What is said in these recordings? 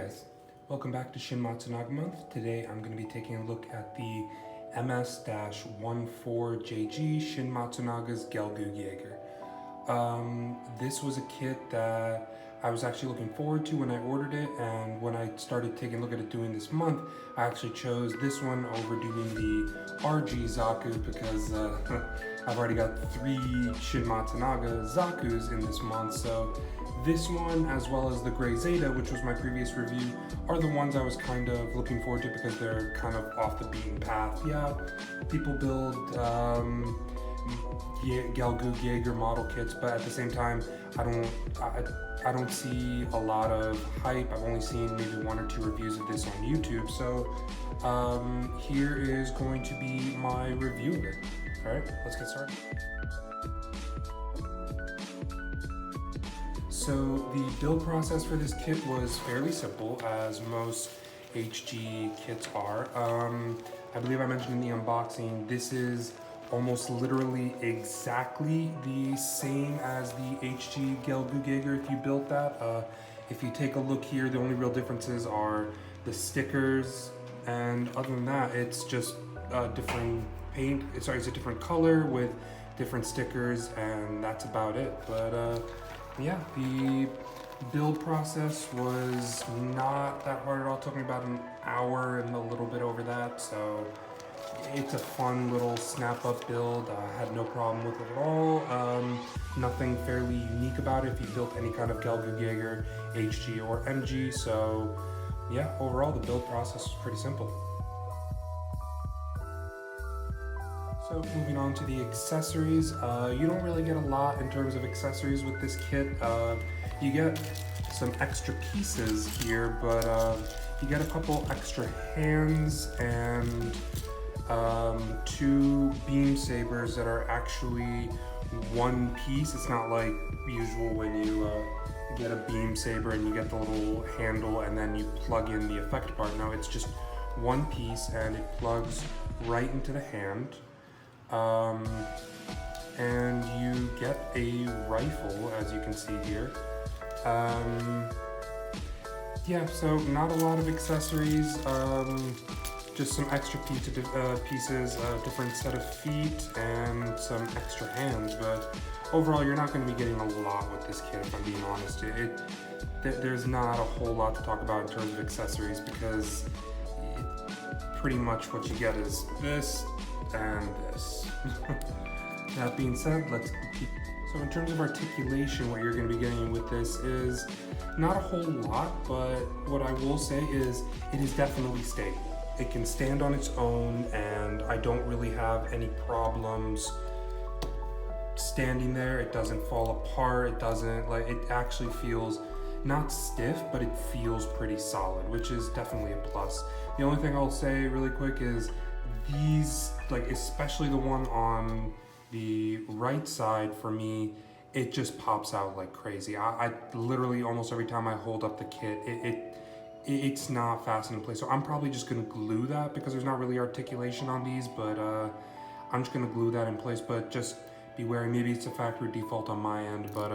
guys, welcome back to Shin Matsunaga month. Today I'm going to be taking a look at the MS-14JG Shin Matsunaga's Gelgoog Jager. This was a kit that I was actually looking forward to when I ordered it, and when I started taking a look at it doing this month, I actually chose this one over doing the RG Zaku because I've already got 3 Shin Matsunaga Zakus in this month, so this one, as well as the Gray Zeta, which was my previous review, are the ones I was kind of looking forward to because they're kind of off the beaten path. Yeah, people build Gelgoog Jager model kits, but at the same time, I don't see a lot of hype. I've only seen maybe 1 or 2 reviews of this on YouTube, so here is going to be my review of it. All right, let's get started. So the build process for this kit was fairly simple, as most HG kits are. I believe I mentioned in the unboxing, this is almost literally exactly the same as the HG Gelgoog Jager if you built that. If you take a look here, the only real differences are the stickers, and other than that, it's just different paint. It's a different color with different stickers, and that's about it. But yeah, the build process was not that hard at all. It took me about an hour and a little bit over that, so it's a fun little snap-up build. I had no problem with it at all. Nothing fairly unique about it if you built any kind of Gelgoog Jager, HG or MG, so yeah, overall the build process was pretty simple. So moving on to the accessories, you don't really get a lot in terms of accessories with this kit. You get some extra pieces here, but you get a couple extra hands and 2 beam sabers that are actually one piece. It's not like usual when you get a beam saber and you get the little handle and then you plug in the effect part. No, it's just one piece and it plugs right into the hand. And you get a rifle, as you can see here. Yeah, so not a lot of accessories, just some extra pieces, different set of feet, and some extra hands, but overall you're not going to be getting a lot with this kit, if I'm being honest. There's not a whole lot to talk about in terms of accessories because pretty much what you get is this and this. That being said, let's keep. So in terms of articulation, what you're going to be getting with this is not a whole lot, but what I will say is it is definitely stable. It can stand on its own, and I don't really have any problems standing there. It doesn't fall apart. It doesn't, like, it actually feels not stiff, but it feels pretty solid, which is definitely a plus. The only thing I'll say really quick is these, like especially the one on the right side for me, it just pops out like crazy. I literally almost every time I hold up the kit, it's not fastened in place. So I'm probably just gonna glue that because there's not really articulation on these, but I'm just gonna glue that in place, but just be wary. Maybe it's a factory default on my end, but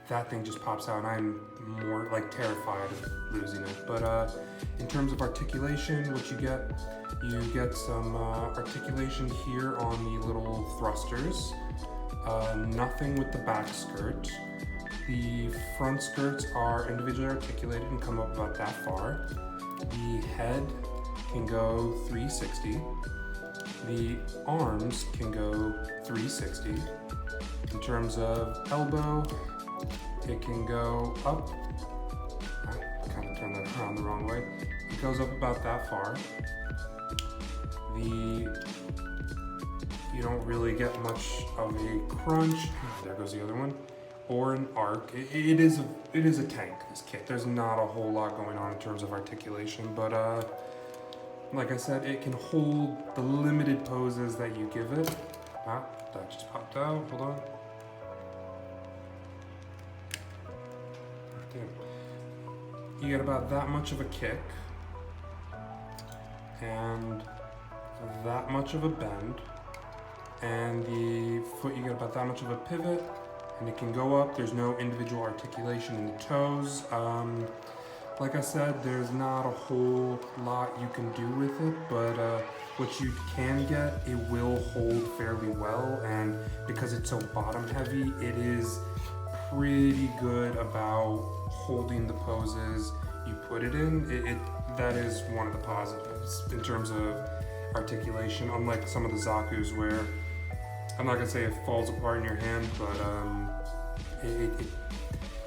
that thing just pops out and I'm more like terrified of losing it. But in terms of articulation, what you get some articulation here on the little thrusters. Nothing with the back skirt. The front skirts are individually articulated and come up about that far. The head can go 360. The arms can go 360. In terms of elbow, it can go up. I kind of turned that around the wrong way. It goes up about that far. You don't really get much of a crunch. There goes the other one. Or an arc. It is a tank, this kit. There's not a whole lot going on in terms of articulation, but like I said, it can hold the limited poses that you give it. Ah, that just popped out. Hold on. You get about that much of a kick and that much of a bend, and the foot you get about that much of a pivot, and it can go up. There's no individual articulation in the toes. Like I said, there's not a whole lot you can do with it, but what you can get, it will hold fairly well, and because it's so bottom heavy, it is pretty good about holding the poses you put it in. That is one of the positives in terms of articulation, unlike some of the Zakus where I'm not gonna say it falls apart in your hand, but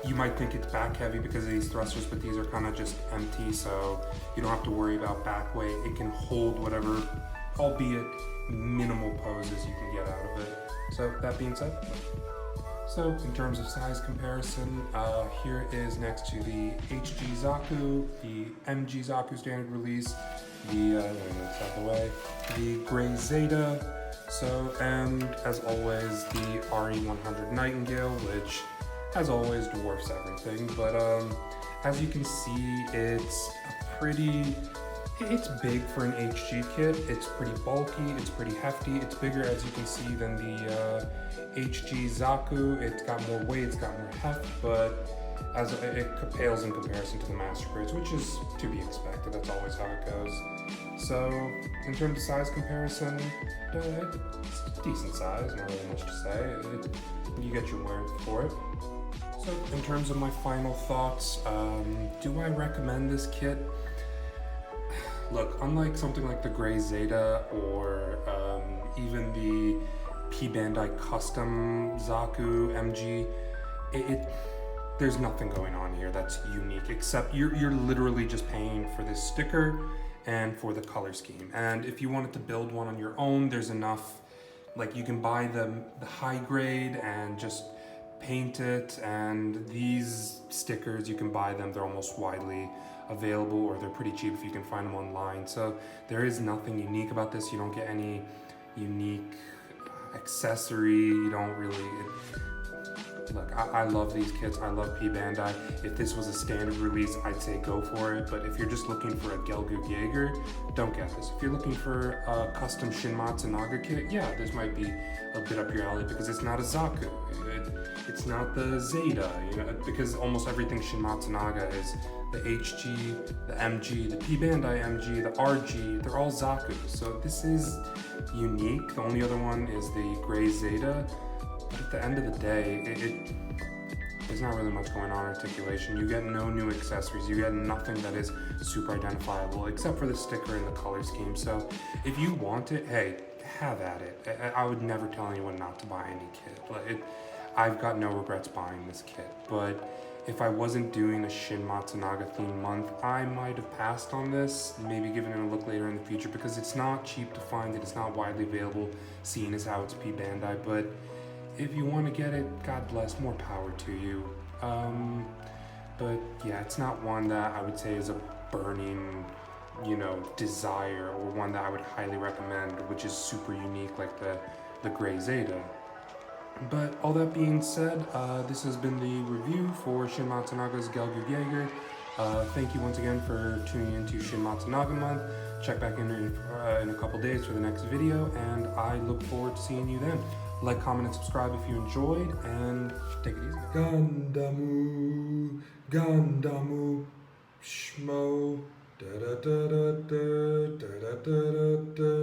you might think it's back heavy because of these thrusters, but these are kind of just empty, so you don't have to worry about back weight. It can hold whatever, albeit minimal poses you can get out of it. So that being said, so in terms of size comparison, here is next to the HG Zaku, the MG Zaku standard release, the, let me move this out of the way, the Gray Zeta, so, and as always, the RE100 Nightingale, which as always dwarfs everything, but as you can see, it's big for an HG kit. It's pretty bulky, it's pretty hefty, it's bigger as you can see than the HG Zaku. It's got more weight, it's got more heft, but as it pales in comparison to the Master Grades, which is to be expected. That's always how it goes. So in terms of size comparison, it's a decent size, not really much to say. You get your worth for it. So in terms of my final thoughts, do I recommend this kit? Look, unlike something like the Gray Zeta or even the P-Bandai Custom Zaku MG, there's nothing going on here that's unique, except you're literally just paying for this sticker and for the color scheme. And if you wanted to build one on your own, there's enough, like you can buy the high grade and just paint it, and these stickers, you can buy them, they're almost widely available, or they're pretty cheap if you can find them online. So there is nothing unique about this. You don't get any unique accessory, you don't really, look, I love these kits, I love P-Bandai. If this was a standard release, I'd say go for it, but if you're just looking for a Gelgoog Jager, don't get this. If you're looking for a custom Shin Matsunaga kit, yeah, this might be a bit up your alley because it's not a Zaku. It's not the Zeta, you know, because almost everything Shin Matsunaga is the HG, the MG, the P-Bandai MG, the RG, they're all Zaku. So this is unique. The only other one is the Gray Zeta. But at the end of the day, there's not really much going on articulation. You get no new accessories. You get nothing that is super identifiable except for the sticker and the color scheme. So if you want it, hey, have at it. I would never tell anyone not to buy any kit. I've got no regrets buying this kit, but if I wasn't doing a Shin Matsunaga themed month, I might have passed on this, maybe given it a look later in the future, because it's not cheap to find it, it's not widely available, seeing as how it's P-Bandai, but if you want to get it, God bless, more power to you. But yeah, it's not one that I would say is a burning, desire, or one that I would highly recommend, which is super unique like the Gray Zeta. But all that being said, this has been the review for Shin Matsunaga's Gelgoog Jager. Thank you once again for tuning into Shin Matsunaga Month. Check back in a couple days for the next video, and I look forward to seeing you then. Like, comment, and subscribe if you enjoyed, and take it easy. Gandamu, Shmo, da da da da da da da da da.